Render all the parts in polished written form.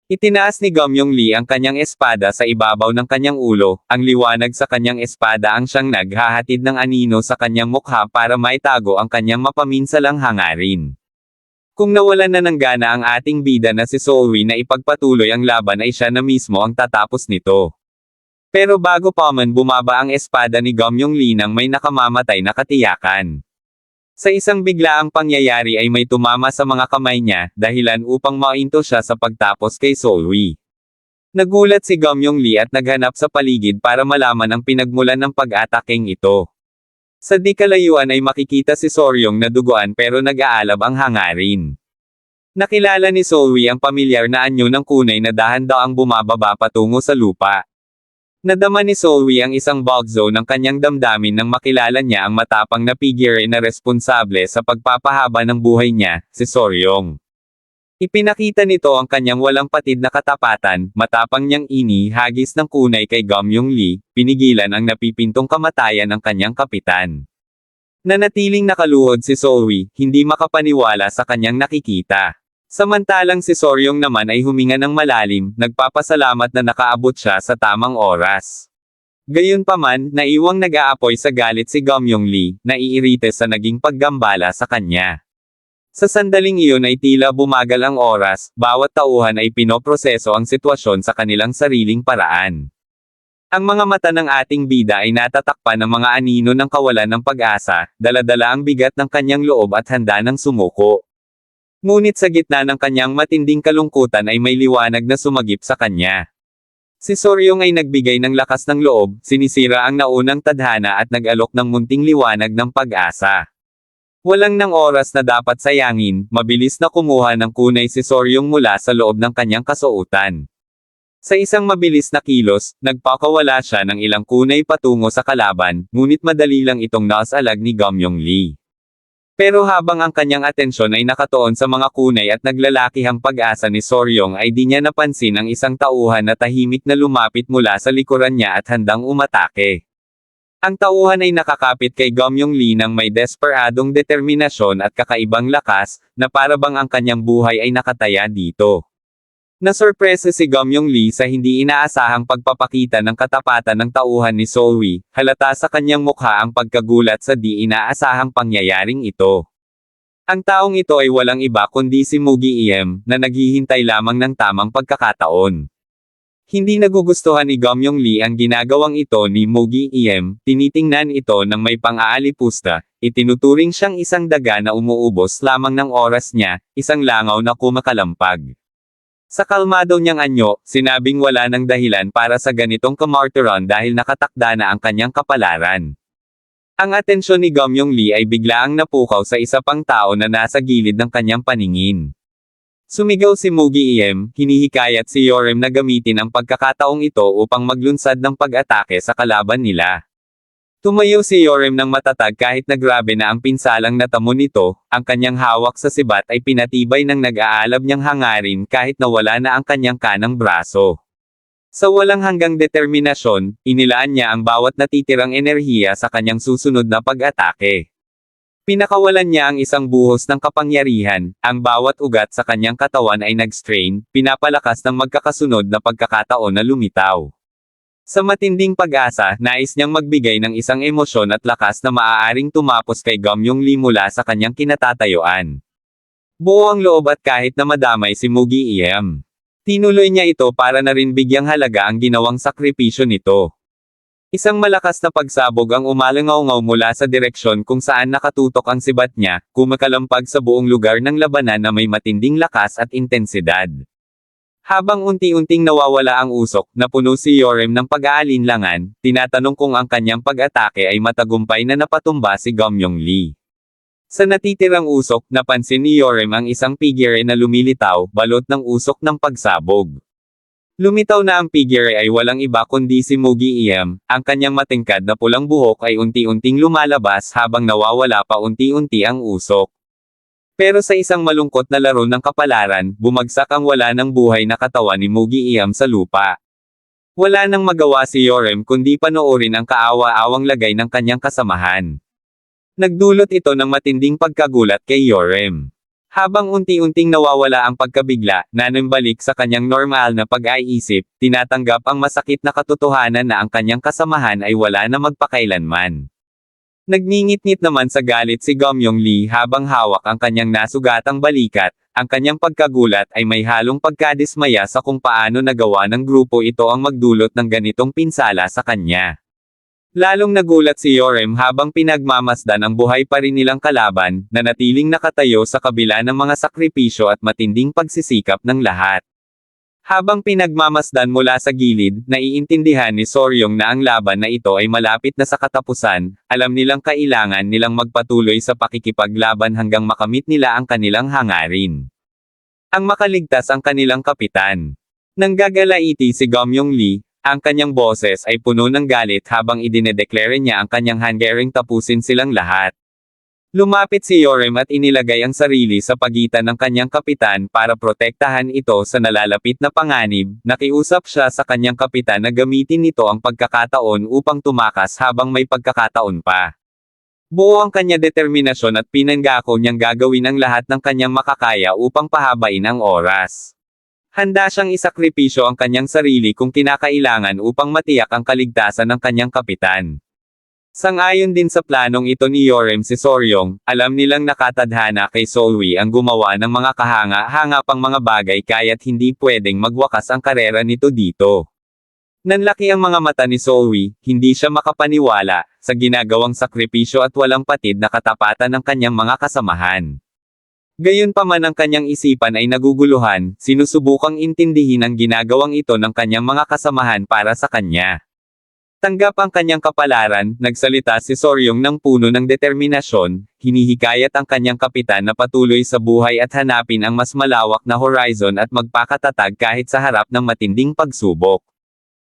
Itinaas ni Gumyong Lee ang kanyang espada sa ibabaw ng kanyang ulo, ang liwanag sa kanyang espada ang siyang naghahatid ng anino sa kanyang mukha para maitago ang kanyang mapaminsalang hangarin. Kung nawalan na ng gana ang ating bida na si Zoe na ipagpatuloy ang laban ay siya na mismo ang tatapos nito. Pero bago pa man bumaba ang espada ni Gumyong Lee nang may nakamamatay na katiyakan. Sa isang biglaang pangyayari ay may tumama sa mga kamay niya, dahilan upang mainto siya sa pagtapos kay Zoe. Nagulat si Gumyong Lee at naghanap sa paligid para malaman ang pinagmulan ng pag-ataking ito. Sa di kalayuan ay makikita si Soryong na duguan pero nag-aalab ang hangarin. Nakilala ni Zoe ang pamilyar na anyo ng kunay na dahan-daang bumababa patungo sa lupa. Nadama ni Zoe ang isang bagzo ng kanyang damdamin nang makilala niya ang matapang na figure na responsable sa pagpapahaba ng buhay niya, si Soryong. Ipinakita nito ang kanyang walang patid na katapatan, matapang niyang inihagis ng kunay kay Gumyong Lee, pinigilan ang napipintong kamatayan ng kanyang kapitan. Nanatiling nakaluhod si Zoe, hindi makapaniwala sa kanyang nakikita. Samantalang si Soryong naman ay huminga ng malalim, nagpapasalamat na nakaabot siya sa tamang oras. Gayunpaman, naiwang nag-aapoy sa galit si Gumyong Lee, naiirite sa naging paggambala sa kanya. Sa sandaling iyon ay tila bumagal ang oras, bawat tauhan ay pinoproseso ang sitwasyon sa kanilang sariling paraan. Ang mga mata ng ating bida ay natatakpan ng mga anino ng kawalan ng pag-asa, dala-dala ang bigat ng kanyang loob at handa ng sumuko. Ngunit sa gitna ng kanyang matinding kalungkutan ay may liwanag na sumagip sa kanya. Si Soryong ay nagbigay ng lakas ng loob, sinisira ang naunang tadhana at nag-alok ng munting liwanag ng pag-asa. Walang nang oras na dapat sayangin, mabilis na kumuha ng kunay si Soryong mula sa loob ng kanyang kasuotan. Sa isang mabilis na kilos, nagpakawala siya ng ilang kunay patungo sa kalaban, ngunit madali lang itong naasalag ni Gumyong Lee. Pero habang ang kanyang atensyon ay nakatuon sa mga kunay at naglalakihang pag-asa ni Soryong ay di niya napansin ang isang tauhan na tahimik na lumapit mula sa likuran niya at handang umatake. Ang tauhan ay nakakapit kay Gumyong Lee nang may desperadong determinasyon at kakaibang lakas, na parabang ang kanyang buhay ay nakataya dito. Nasorpresa si Gumyong Lee sa hindi inaasahang pagpapakita ng katapatan ng tauhan ni Zoe, halata sa kanyang mukha ang pagkagulat sa di inaasahang pangyayaring ito. Ang taong ito ay walang iba kundi si Mugi Iem, na naghihintay lamang ng tamang pagkakataon. Hindi nagugustuhan ni Gumyong Lee ang ginagawang ito ni Mugi Iem, tinitingnan ito ng may pang-aalipusta, itinuturing siyang isang daga na umuubos lamang ng oras niya, isang langaw na kumakalampag. Sa kalmado niyang anyo, sinabing wala ng dahilan para sa ganitong kamartiran dahil nakatakda na ang kanyang kapalaran. Ang atensyon ni Gumyong Lee ay biglaang napukaw sa isa pang tao na nasa gilid ng kanyang paningin. Sumigaw si Mugi Iem, hinihikayat si Yorem na gamitin ang pagkakataong ito upang maglunsad ng pag-atake sa kalaban nila. Tumayo si Yorem ng matatag kahit na grabe na ang pinsalang natamo nito, ang kanyang hawak sa sibat ay pinatibay ng nag-aalab niyang hangarin kahit nawala na ang kanyang kanang braso. Sa walang hanggang determinasyon, inilaan niya ang bawat natitirang enerhiya sa kanyang susunod na pag-atake. Pinakawalan niya ang isang buhos ng kapangyarihan, ang bawat ugat sa kanyang katawan ay nag-strain, pinapalakas ng magkakasunod na pagkakataon na lumitaw. Sa matinding pag-asa, nais niyang magbigay ng isang emosyon at lakas na maaaring tumapos kay Gumyong Lee mula sa kanyang kinatatayuan. Buo ang loob at kahit na madamay si Mugi Iem. Tinuloy niya ito para na rin bigyang halaga ang ginawang sakripisyo nito. Isang malakas na pagsabog ang umalangaw-ngaw mula sa direksyon kung saan nakatutok ang sibat niya, kumakalampag sa buong lugar ng labanan na may matinding lakas at intensidad. Habang unti-unting nawawala ang usok, napuno si Yorem ng pag-aalinlangan, tinatanong kung ang kanyang pag-atake ay matagumpay na napatumba si Gumyong Lee. Sa natitirang usok, napansin ni Yorem ang isang figure na lumilitaw, balot ng usok ng pagsabog. Lumitaw na ang figure ay walang iba kundi si Mugi Iem, ang kanyang matingkad na pulang buhok ay unti-unting lumalabas habang nawawala pa unti-unti ang usok. Pero sa isang malungkot na laro ng kapalaran, bumagsak ang wala ng buhay na katawan ni Mugi Iem sa lupa. Wala nang magawa si Yorem kundi panoorin ang kaawa-awang lagay ng kanyang kasamahan. Nagdulot ito ng matinding pagkagulat kay Yorem. Habang unti-unting nawawala ang pagkabigla, nanumbalik sa kanyang normal na pag-iisip, tinatanggap ang masakit na katotohanan na ang kanyang kasamahan ay wala na magpakailanman. Nagngingit-ngit naman sa galit si Gomyong Lee habang hawak ang kanyang nasugatang balikat. Ang kanyang pagkagulat ay may halong pagkadismaya sa kung paano nagawa ng grupo ito ang magdulot ng ganitong pinsala sa kanya. Lalong nagulat si Yorem habang pinagmamasdan ang buhay pa rin nilang kalaban, na natiling nakatayo sa kabila ng mga sakripisyo at matinding pagsisikap ng lahat. Habang pinagmamasdan mula sa gilid, naiintindihan ni Soryong na ang laban na ito ay malapit na sa katapusan. Alam nilang kailangan nilang magpatuloy sa pakikipaglaban hanggang makamit nila ang kanilang hangarin. Ang makaligtas ang kanilang kapitan. Nanggagalaiti si Gomyong Lee, ang kanyang boses ay puno ng galit habang idinedeklara niya ang kanyang hanggaring tapusin silang lahat. Lumapit si Yorem at inilagay ang sarili sa pagitan ng kanyang kapitan para protektahan ito sa nalalapit na panganib. Nakiusap siya sa kanyang kapitan na gamitin nito ang pagkakataon upang tumakas habang may pagkakataon pa. Buo ang kanya determinasyon at pinanggako niyang gagawin ang lahat ng kanyang makakaya upang pahabain ang oras. Handa siyang isakripisyo ang kanyang sarili kung kinakailangan upang matiyak ang kaligtasan ng kanyang kapitan. Sang-ayon din sa planong ito ni Yorem si Soryong, alam nilang nakatadhana kay Solwi ang gumawa ng mga kahanga-hanga pang mga bagay kaya't hindi pwedeng magwakas ang karera nito dito. Nanlaki ang mga mata ni Solwi, hindi siya makapaniwala sa ginagawang sakripisyo at walang patid na katapatan ng kanyang mga kasamahan. Gayunpaman ang kanyang isipan ay naguguluhan, sinusubukang intindihin ang ginagawang ito ng kanyang mga kasamahan para sa kanya. Tanggap ang kanyang kapalaran, nagsalita si Soryong ng puno ng determinasyon, hinihikayat ang kanyang kapitan na patuloy sa buhay at hanapin ang mas malawak na horizon at magpakatatag kahit sa harap ng matinding pagsubok.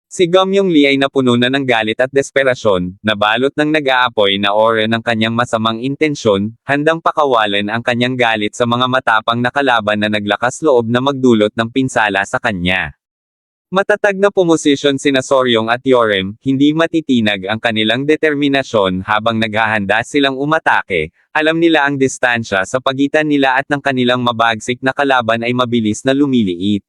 Si Gomyong Lee ay napuno na ng galit at desperasyon, nabalot ng nag-aapoy na aura ng kanyang masamang intensyon, handang pakawalan ang kanyang galit sa mga matapang na kalaban na naglakas loob na magdulot ng pinsala sa kanya. Matatag na pumosisyon sina Soryong at Yorem, hindi matitinag ang kanilang determinasyon habang naghahanda silang umatake. Alam nila ang distansya sa pagitan nila at ng kanilang mabagsik na kalaban ay mabilis na lumiliit.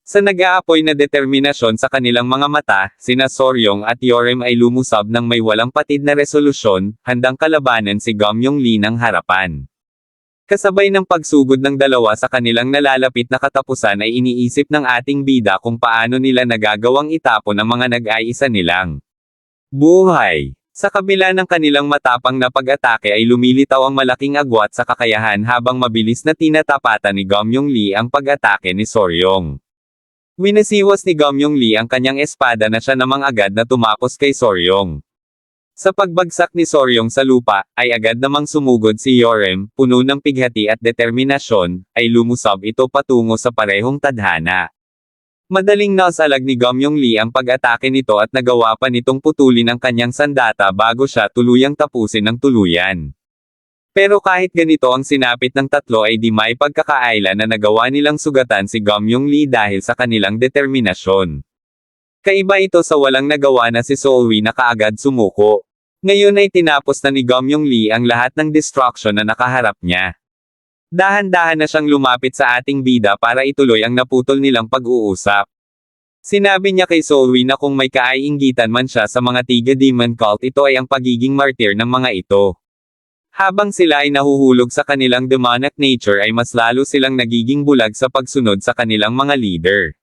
Sa nag-aapoy na determinasyon sa kanilang mga mata, sina Soryong at Yorem ay lumusab ng may walang patid na resolusyon, handang kalabanan si Gomyong Lee ng harapan. Kasabay ng pagsugod ng dalawa sa kanilang nalalapit na katapusan ay iniisip ng ating bida kung paano nila nagagawang itapon ang mga nag-aisa nilang buhay. Sa kabila ng kanilang matapang na pag-atake ay lumilitaw ang malaking agwat sa kakayahan habang mabilis na tinatapatan ni Gomyong Lee ang pag-atake ni Soryong. Winasiwas ni Gomyong Lee ang kanyang espada na siya namang agad na tumapos kay Soryong. Sa pagbagsak ni Soryong sa lupa, ay agad namang sumugod si Yorem, puno ng pighati at determinasyon, ay lumusab ito patungo sa parehong tadhana. Madaling nasalag ni Gomyong Lee ang pag-atake nito at nagawa pa nitong putulin ang kanyang sandata bago siya tuluyang tapusin ng tuluyan. Pero kahit ganito ang sinapit ng tatlo ay di may pagkakaila na nagawa nilang sugatan si Gomyong Lee dahil sa kanilang determinasyon. Kaiba ito sa walang nagawa na si Solwi na kaagad sumuko. Ngayon ay tinapos na ni Gomyong Lee ang lahat ng destruction na nakaharap niya. Dahan-dahan na siyang lumapit sa ating bida para ituloy ang naputol nilang pag-uusap. Sinabi niya kay Solwi na kung may kaiinggitan man siya sa mga Tiga Demon Cult ito ay ang pagiging martir ng mga ito. Habang sila ay nahuhulog sa kanilang demonic nature ay mas lalo silang nagiging bulag sa pagsunod sa kanilang mga leader.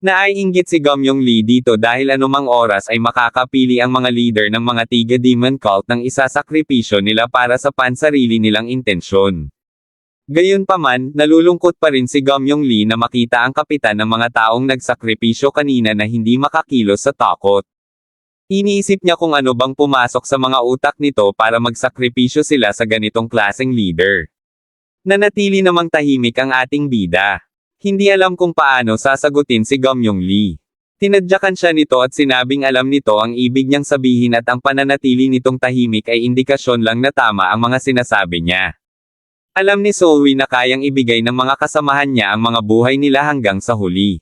Naiinggit si Gomyong Lee dito dahil anumang oras ay makakapili ang mga leader ng mga Tiga Demon Cult ng isasakripisyo nila para sa pansarili nilang intensyon. Gayunpaman, nalulungkot pa rin si Gomyong Lee na makita ang kapitan ng mga taong nagsakripisyo kanina na hindi makakilos sa takot. Iniisip niya kung ano bang pumasok sa mga utak nito para magsakripisyo sila sa ganitong klaseng leader. Nanatili namang tahimik ang ating bida. Hindi alam kung paano sasagutin si Gomyong Lee. Tinadyakan siya nito at sinabing alam nito ang ibig niyang sabihin at ang pananatili nitong tahimik ay indikasyon lang na tama ang mga sinasabi niya. Alam ni Solwi na kayang ibigay ng mga kasamahan niya ang mga buhay nila hanggang sa huli.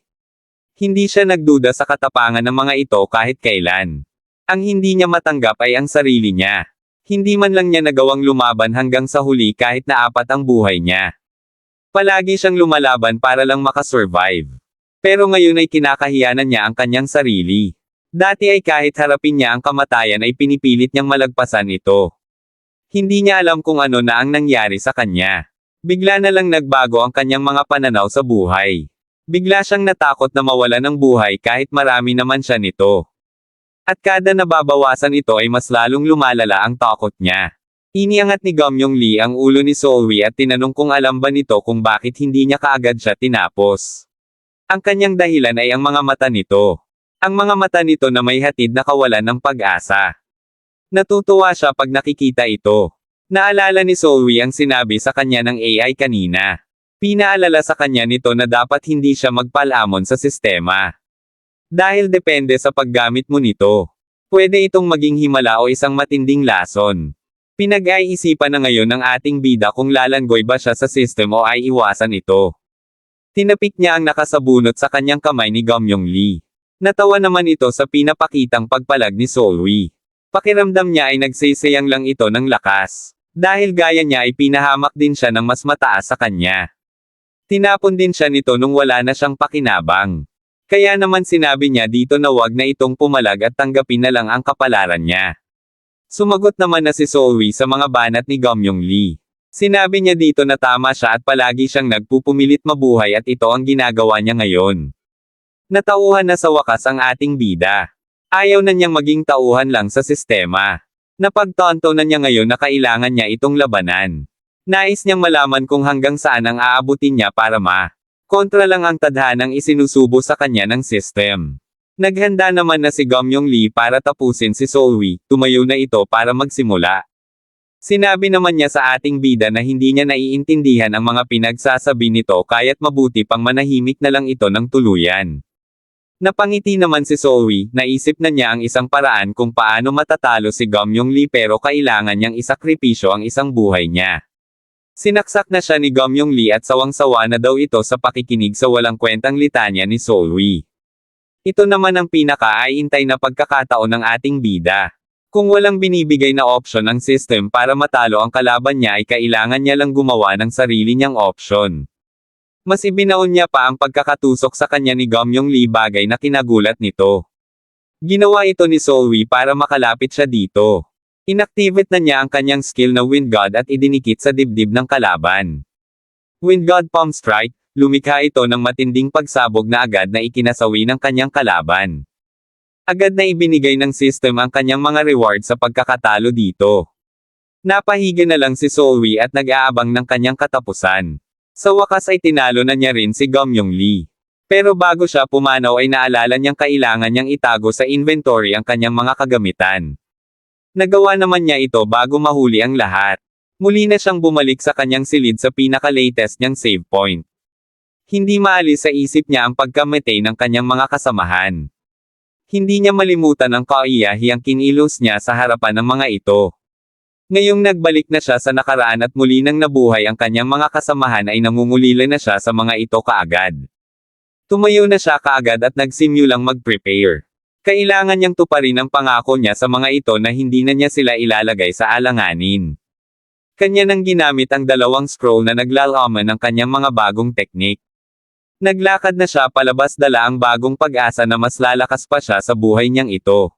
Hindi siya nagduda sa katapangan ng mga ito kahit kailan. Ang hindi niya matanggap ay ang sarili niya. Hindi man lang niya nagawang lumaban hanggang sa huli kahit na 4 ang buhay niya. Palagi siyang lumalaban para lang makasurvive. Pero ngayon ay kinakahiyanan niya ang kanyang sarili. Dati ay kahit harapin niya ang kamatayan ay pinipilit niyang malagpasan ito. Hindi niya alam kung ano na ang nangyari sa kanya. Bigla na lang nagbago ang kanyang mga pananaw sa buhay. Bigla siyang natakot na mawala ng buhay kahit marami naman siya nito. At kada nababawasan ito ay mas lalong lumalala ang takot niya. Iniangat ni Gamyong Lee ang ulo ni Solwi at tinanong kung alam ba nito kung bakit hindi niya kaagad siya tinapos. Ang kanyang dahilan ay ang mga mata nito. Ang mga mata nito na may hatid na kawalan ng pag-asa. Natutuwa siya pag nakikita ito. Naalala ni Solwi ang sinabi sa kanya ng AI kanina. Pinaalala sa kanya nito na dapat hindi siya magpalamon sa sistema. Dahil depende sa paggamit mo nito. Pwede itong maging himala o isang matinding lason. Pinag-iisipan na ngayon ng ating bida kung lalanggoy ba siya sa system o ay iwasan ito. Tinapik niya ang nakasabunot sa kanyang kamay ni Gamyong Lee. Natawa naman ito sa pinapakitang pagpalag ni Solwi. Pakiramdam niya ay nagsisayang lang ito ng lakas. Dahil gaya niya ay pinahamak din siya ng mas mataas sa kanya. Tinapon din siya nito nung wala na siyang pakinabang. Kaya naman sinabi niya dito na wag na itong pumalag at tanggapin na lang ang kapalaran niya. Sumagot naman na si Solwi sa mga banat ni Gamyong Lee. Sinabi niya dito na tama siya at palagi siyang nagpupumilit mabuhay at ito ang ginagawa niya ngayon. Natauhan na sa wakas ang ating bida. Ayaw na niyang maging tauhan lang sa sistema. Napagtanto na niya ngayon na kailangan niya itong labanan. Nais niyang malaman kung hanggang saan ang aabutin niya para kontra lang ang tadhanang isinusubo sa kanya ng system. Naghanda naman na si Gamyong Lee para tapusin si Solwi, tumayo na ito para magsimula. Sinabi naman niya sa ating bida na hindi niya naiintindihan ang mga pinagsasabi nito kaya't mabuti pang manahimik na lang ito ng tuluyan. Napangiti naman si Solwi, naisip na niya ang isang paraan kung paano matatalo si Gamyong Lee pero kailangan niyang isakripisyo ang isang buhay niya. Sinaksak na siya ni Gamyong Lee at sawang-sawa na daw ito sa pakikinig sa walang kwentang litanya ni Solwi. Ito naman ang pinaka-aintay na pagkakataon ng ating bida. Kung walang binibigay na option ang system para matalo ang kalaban niya ay kailangan niya lang gumawa ng sarili niyang option. Mas ibinaon niya pa ang pagkakatusok sa kanya ni Gamyong Lee bagay na kinagulat nito. Ginawa ito ni Solwi para makalapit siya dito. Inactivate na niya ang kanyang skill na Wind God at idinikit sa dibdib ng kalaban. Wind God Palm Strike, lumikha ito ng matinding pagsabog na agad na ikinasawi ng kanyang kalaban. Agad na ibinigay ng system ang kanyang mga reward sa pagkakatalo dito. Napahiga na lang si Solwi at nag-aabang ng kanyang katapusan. Sa wakas ay tinalo na niya rin si Gamyong Lee. Pero bago siya pumanaw ay naalala niyang kailangan niyang itago sa inventory ang kanyang mga kagamitan. Nagawa naman niya ito bago mahuli ang lahat. Muli na siyang bumalik sa kanyang silid sa pinaka-latest niyang save point. Hindi maalis sa isip niya ang pagkamatay ng kanyang mga kasamahan. Hindi niya malimutan ang kaiyahiyang kinilos niya sa harapan ng mga ito. Ngayong nagbalik na siya sa nakaraan at muli nang nabuhay ang kanyang mga kasamahan ay nangungulila na siya sa mga ito kaagad. Tumayo na siya kaagad at nagsimulang mag-prepare. Kailangan niyang tuparin ang pangako niya sa mga ito na hindi na niya sila ilalagay sa alanganin. Kanya nang ginamit ang dalawang scroll na naglalaman ng kanyang mga bagong teknik. Naglakad na siya palabas dala ang bagong pag-asa na mas lalakas pa siya sa buhay niyang ito.